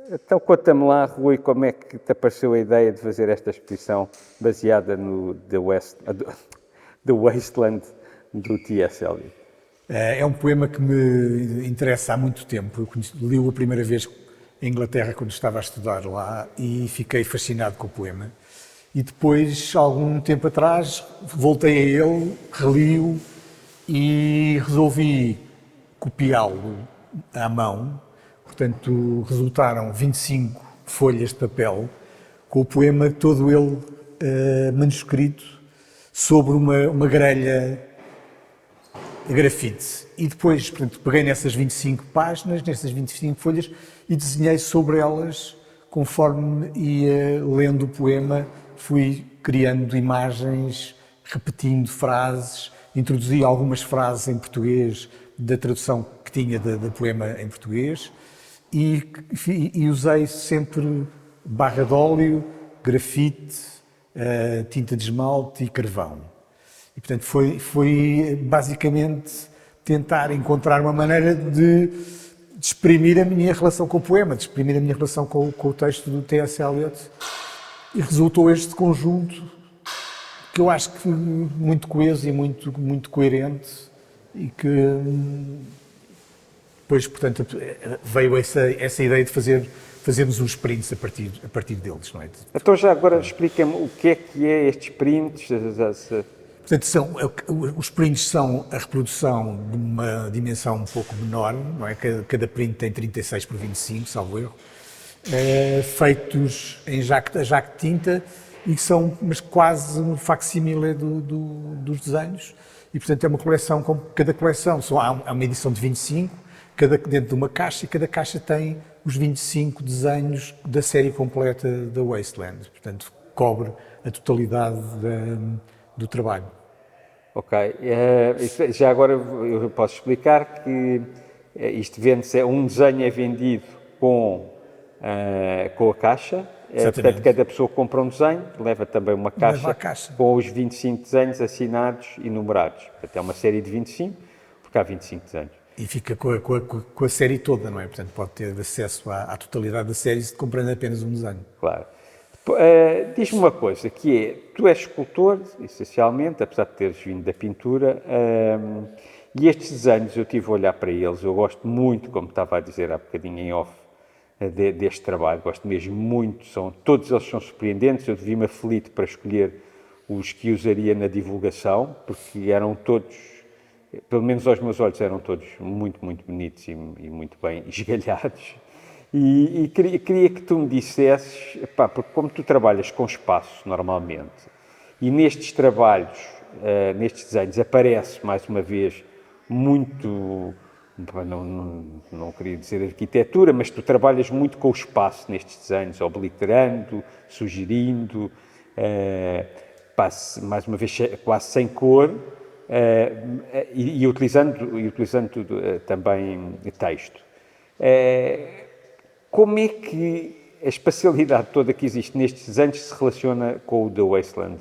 Então conta-me lá, Rui, como é que te apareceu a ideia de fazer esta exposição baseada no The Wasteland do T.S. Eliot? É um poema que me interessa há muito tempo. Eu li-o a primeira vez em Inglaterra quando estava a estudar lá e fiquei fascinado com o poema. E depois, algum tempo atrás, voltei a ele, reli-o e resolvi copiá-lo à mão. Portanto, resultaram 25 folhas de papel com o poema todo ele manuscrito sobre uma grelha grafite. E depois, portanto, peguei nessas 25 páginas, nessas 25 folhas e desenhei sobre elas, conforme ia lendo o poema, fui criando imagens, repetindo frases, introduzi algumas frases em português da tradução que tinha do poema em português e usei sempre barra de óleo, grafite, tinta de esmalte e carvão. E, portanto, foi basicamente tentar encontrar uma maneira de exprimir a minha relação com o poema, de exprimir a minha relação com o texto do T.S. Eliot. E resultou este conjunto que eu acho que muito coeso e muito coerente e que depois, portanto, veio essa ideia de fazermos uns prints a partir deles, não é? Então já agora explica-me o que é estes prints. Portanto, os prints são a reprodução de uma dimensão um pouco menor, não é? Cada print tem 36 por 25, salvo erro, feitos em jaco de tinta e que são mas quase um facsímile dos desenhos. E, portanto, é uma coleção, cada coleção, há uma edição de 25, dentro de uma caixa, e cada caixa tem os 25 desenhos da série completa da Wasteland. Portanto, cobre a totalidade do trabalho. Ok. Já agora eu posso explicar que isto vende-se, um desenho é vendido com a caixa. Portanto, cada pessoa compra um desenho, leva também uma caixa com os 25 desenhos assinados e numerados. Portanto, é uma série de 25, porque há 25 desenhos. E fica com a série toda, não é? Portanto, pode ter acesso à totalidade da série comprando apenas um desenho. Claro. Diz-me uma coisa, que é, tu és escultor, essencialmente, apesar de teres vindo da pintura, e estes desenhos, eu estive a olhar para eles, eu gosto muito, como estava a dizer há bocadinho em off, deste trabalho, gosto mesmo muito, todos eles são surpreendentes, eu devia-me aflito para escolher os que usaria na divulgação, porque eram todos, pelo menos aos meus olhos, eram todos muito, muito bonitos e muito bem esgalhados. E queria que tu me dissesses, porque como tu trabalhas com espaço normalmente, e nestes trabalhos, nestes desenhos, aparece mais uma vez muito, não queria dizer arquitetura, mas tu trabalhas muito com o espaço nestes desenhos, obliterando, sugerindo, mais uma vez quase sem cor, e utilizando também texto. Como é que a espacialidade toda que existe nestes desenhos se relaciona com o The Wasteland,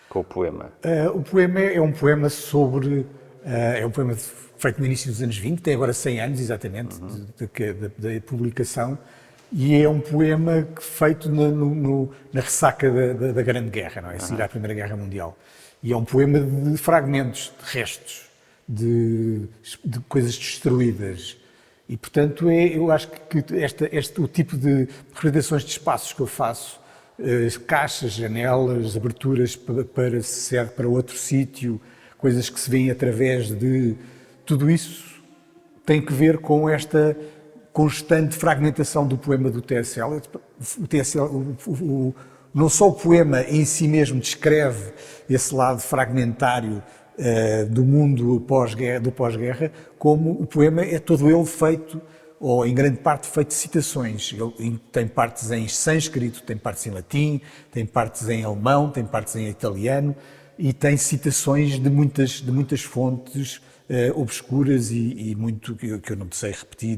com o poema? O poema é um poema é um poema feito no início dos anos 20, tem agora 100 anos exatamente da publicação, e é um poema feito na ressaca da Grande Guerra, não é? A seguir à Primeira Guerra Mundial. E é um poema de fragmentos, de restos, de coisas destruídas. E, portanto, eu acho que o tipo de representações de espaços que eu faço, caixas, janelas, aberturas para outro sítio, coisas que se veem através de... Tudo isso tem que ver com esta constante fragmentação do poema do T.S. Eliot. Não só o poema em si mesmo descreve esse lado fragmentário do mundo do pós-guerra, como o poema é todo ele feito, ou em grande parte feito de citações. Ele tem partes em sânscrito, tem partes em latim, tem partes em alemão, tem partes em italiano e tem citações de muitas fontes obscuras e muito que eu não sei repetir,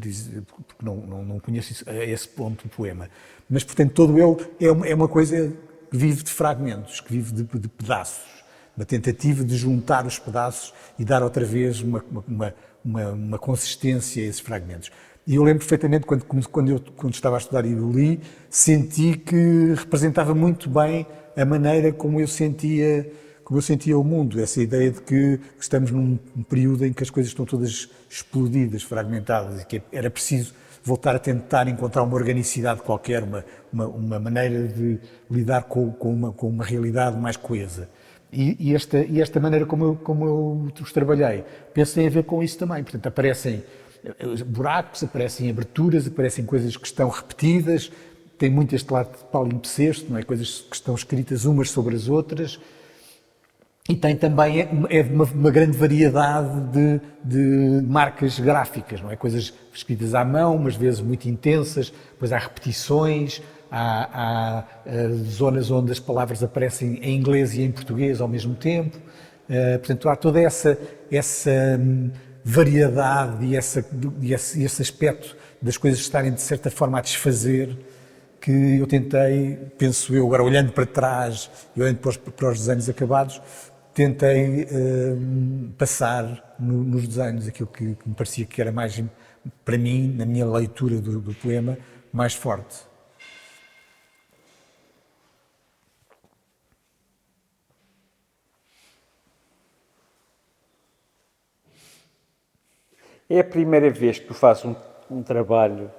porque não conheço a esse ponto do poema. Mas, portanto, todo ele é uma coisa que vive de fragmentos, que vive de pedaços. Uma tentativa de juntar os pedaços e dar outra vez uma consistência a esses fragmentos. E eu lembro perfeitamente, quando estava a estudar e o li, senti que representava muito bem a maneira como eu sentia o mundo. Essa ideia de que estamos num período em que as coisas estão todas explodidas, fragmentadas, e que era preciso voltar a tentar encontrar uma organicidade qualquer, uma maneira de lidar com uma realidade mais coesa. E esta maneira como eu os trabalhei, penso que tem a ver com isso também. Portanto, aparecem buracos, aparecem aberturas, aparecem coisas que estão repetidas, tem muito este lado de palimpsesto, não é? Coisas que estão escritas umas sobre as outras, e tem também uma grande variedade de marcas gráficas, não é? Coisas escritas à mão, umas vezes muito intensas, depois há repetições, há zonas onde as palavras aparecem em inglês e em português ao mesmo tempo. Portanto, há toda essa variedade e esse aspecto das coisas estarem, de certa forma, a desfazer, que eu tentei, penso eu, agora olhando para trás e olhando para os desenhos acabados, tentei passar nos desenhos aquilo que me parecia que era mais, para mim, na minha leitura do poema, mais forte. É a primeira vez que tu fazes um trabalho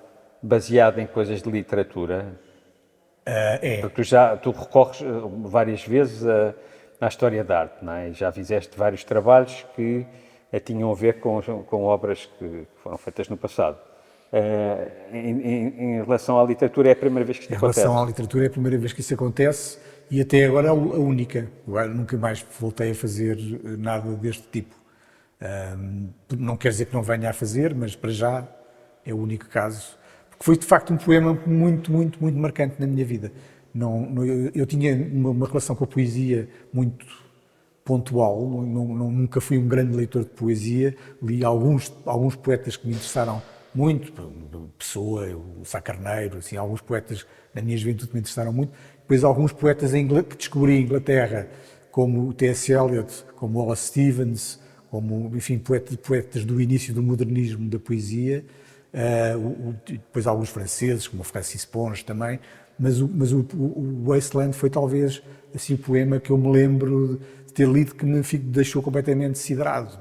baseado em coisas de literatura? É. Porque tu recorres várias vezes à história da arte, não é? Já fizeste vários trabalhos que tinham a ver com obras que foram feitas no passado. Em relação à literatura, é a primeira vez que isto acontece? Em relação à literatura, é a primeira vez que isso acontece e até agora é a única. Agora nunca mais voltei a fazer nada deste tipo. Não quer dizer que não venha a fazer, mas para já é o único caso. Porque foi de facto um poema muito, muito, muito marcante na minha vida. Eu tinha uma relação com a poesia muito pontual, nunca fui um grande leitor de poesia, li alguns poetas que me interessaram muito, Pessoa, o Sá Carneiro, assim, alguns poetas na minha juventude me interessaram muito, depois alguns poetas que descobri em Inglaterra, como o T.S. Eliot, como Wallace Stevens, como, enfim, poetas do início do modernismo da poesia, depois alguns franceses, como o Francis Ponge também, mas o Wasteland foi talvez assim, o poema que eu me lembro de ter lido que me deixou completamente siderado.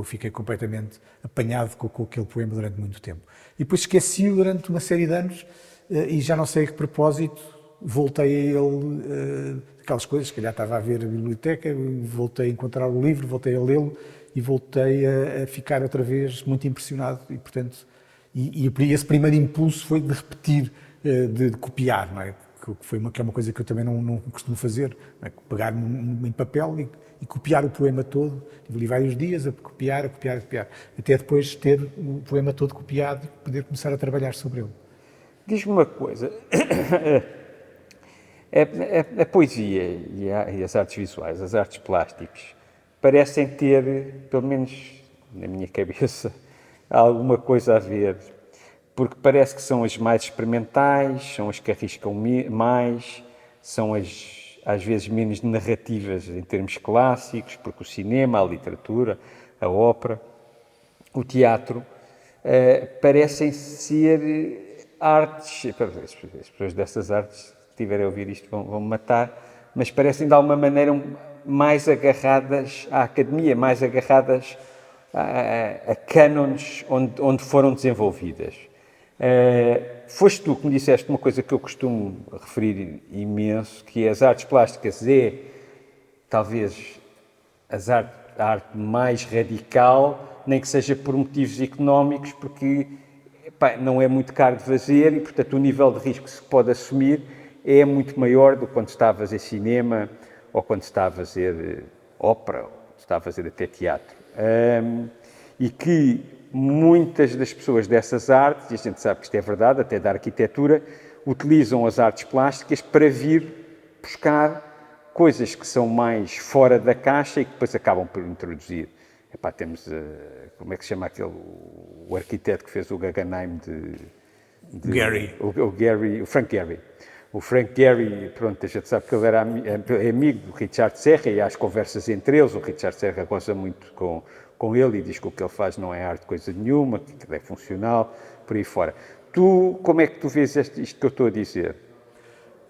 Fiquei completamente apanhado com aquele poema durante muito tempo. E depois esqueci-o durante uma série de anos e já não sei a que propósito voltei a ele, aquelas coisas, se calhar estava a ver a biblioteca, voltei a encontrar o livro, voltei a lê-lo e voltei a ficar outra vez muito impressionado e, portanto, e esse primeiro impulso foi de repetir, de copiar, não é? Que é uma coisa que eu também não costumo fazer, não é? Pegar em papel e copiar o poema todo. Tive ali vários dias a copiar, até depois ter o poema todo copiado e poder começar a trabalhar sobre ele. Diz-me uma coisa, a poesia e as artes visuais, as artes plásticas, parecem ter, pelo menos na minha cabeça, alguma coisa a ver, porque parece que são as mais experimentais, são as que arriscam mais, são às vezes menos narrativas em termos clássicos, porque o cinema, a literatura, a ópera, o teatro, parecem ser artes, as pessoas dessas artes, se estiverem a ouvir isto, vão matar, mas parecem de alguma maneira mais agarradas à academia, mais agarradas a cânones onde foram desenvolvidas. Foste tu que me disseste uma coisa que eu costumo referir imenso, que as artes plásticas talvez a arte mais radical, nem que seja por motivos económicos, porque não é muito caro de fazer e, portanto, o nível de risco que se pode assumir é muito maior do que quando está a fazer cinema ou quando está a fazer ópera, ou está a fazer até teatro. E que muitas das pessoas dessas artes, e a gente sabe que isto é verdade, até da arquitetura, utilizam as artes plásticas para vir buscar coisas que são mais fora da caixa e que depois acabam por introduzir. Temos, como é que se chama o arquiteto que fez o Guggenheim Gehry. O Frank Gehry. O Frank Gehry, pronto, a gente sabe que ele é amigo do Richard Serra e há as conversas entre eles. O Richard Serra goza muito com ele e diz que o que ele faz não é arte coisa nenhuma, que é funcional. por aí fora. Como é que tu vês isto que eu estou a dizer?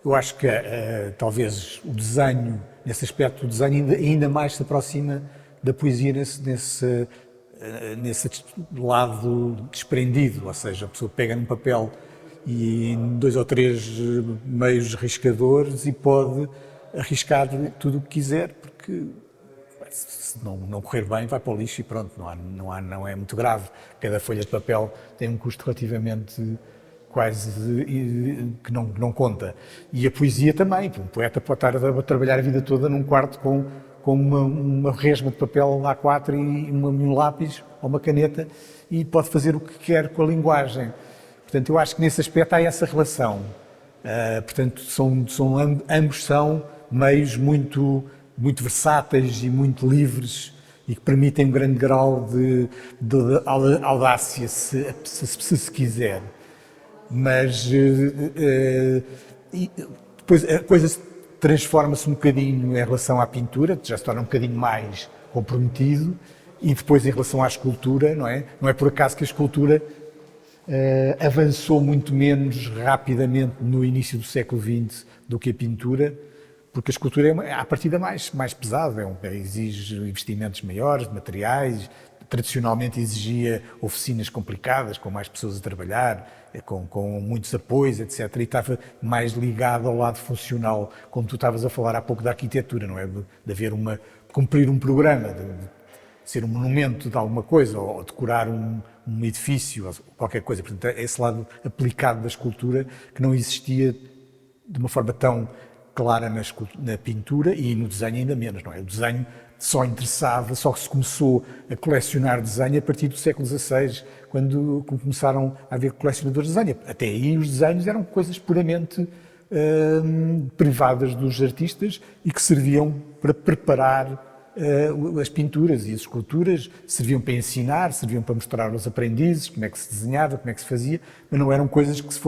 Eu acho que talvez o desenho, nesse aspecto, o desenho ainda mais se aproxima da poesia nesse lado desprendido, ou seja, a pessoa pega num papel e em 2 ou 3 meios riscadores e pode arriscar tudo o que quiser, porque se não correr bem vai para o lixo e pronto, não é muito grave. Cada folha de papel tem um custo relativamente quase que não conta. E a poesia também. Um poeta pode estar a trabalhar a vida toda num quarto com uma resma de papel A4 e um lápis ou uma caneta e pode fazer o que quer com a linguagem. Portanto, eu acho que nesse aspecto há essa relação. Portanto, ambos são meios muito versáteis e muito livres e que permitem um grande grau de audácia, se quiser. Mas depois a coisa transforma-se um bocadinho em relação à pintura, já se torna um bocadinho mais comprometido, e depois em relação à escultura, não é? Não é por acaso que a escultura avançou muito menos rapidamente no início do século XX do que a pintura, porque a escultura é à partida mais pesada, exige investimentos maiores, materiais, tradicionalmente exigia oficinas complicadas, com mais pessoas a trabalhar, com muitos apoios, etc. E estava mais ligado ao lado funcional, como tu estavas a falar há pouco da arquitetura, não é? De haver cumprir um programa, de ser um monumento de alguma coisa, ou decorar um edifício, ou qualquer coisa. Portanto, é esse lado aplicado da escultura que não existia de uma forma tão clara na pintura e no desenho ainda menos, não é? O desenho só se começou a colecionar desenho a partir do século XVI, quando começaram a haver colecionadores de desenho. Até aí os desenhos eram coisas puramente privadas dos artistas e que serviam para preparar as pinturas e as esculturas, serviam para ensinar, serviam para mostrar aos aprendizes como é que se desenhava, como é que se fazia, mas não eram coisas que se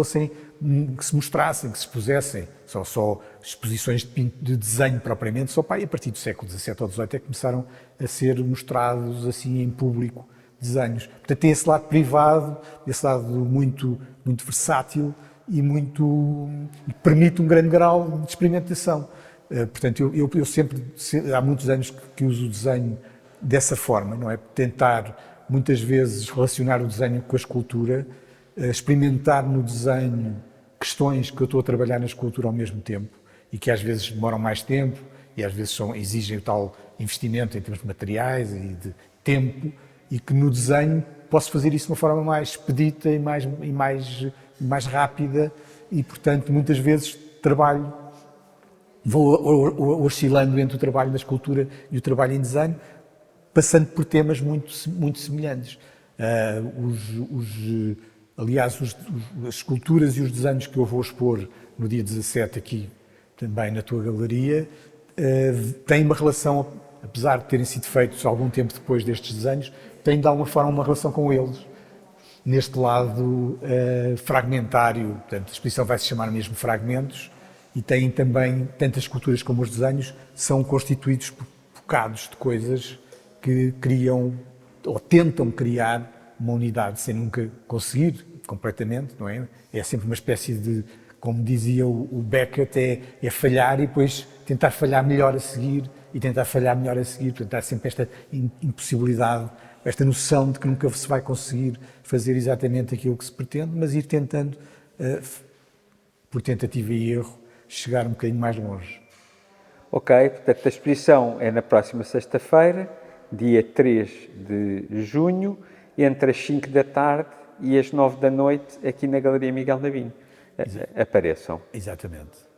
mostrassem, que se expusessem, só exposições de desenho propriamente, só para aí a partir do século XVII ou XVIII é que começaram a ser mostrados assim em público desenhos. Portanto, tem esse lado privado, esse lado muito versátil e que permite um grande grau de experimentação. Portanto, eu sempre, há muitos anos que uso o desenho dessa forma, não é? Tentar, muitas vezes, relacionar o desenho com a escultura, experimentar no desenho questões que eu estou a trabalhar na escultura ao mesmo tempo e que às vezes demoram mais tempo e às vezes exigem o tal investimento em termos de materiais e de tempo e que no desenho posso fazer isso de uma forma mais expedita e mais rápida e, portanto, muitas vezes vou oscilando entre o trabalho na escultura e o trabalho em desenho, passando por temas muito semelhantes. Aliás, as esculturas e os desenhos que eu vou expor no dia 17 aqui, também na tua galeria, têm uma relação, apesar de terem sido feitos algum tempo depois destes desenhos, têm de alguma forma uma relação com eles. Neste lado fragmentário, portanto, a exposição vai se chamar mesmo Fragmentos, e têm também, tanto as esculturas como os desenhos, são constituídos por bocados de coisas que criam, ou tentam criar, uma unidade sem nunca conseguir completamente, não é? É sempre uma espécie de, como dizia o Beckett, é falhar e depois tentar falhar melhor a seguir e tentar falhar melhor a seguir. Portanto, há sempre esta impossibilidade, esta noção de que nunca se vai conseguir fazer exatamente aquilo que se pretende, mas ir tentando, por tentativa e erro, chegar um bocadinho mais longe. Ok, portanto a exposição é na próxima sexta-feira, dia 3 de junho, entre as 5 da tarde e as 9 da noite, aqui na Galeria Miguel Navinho. Apareçam. Exatamente.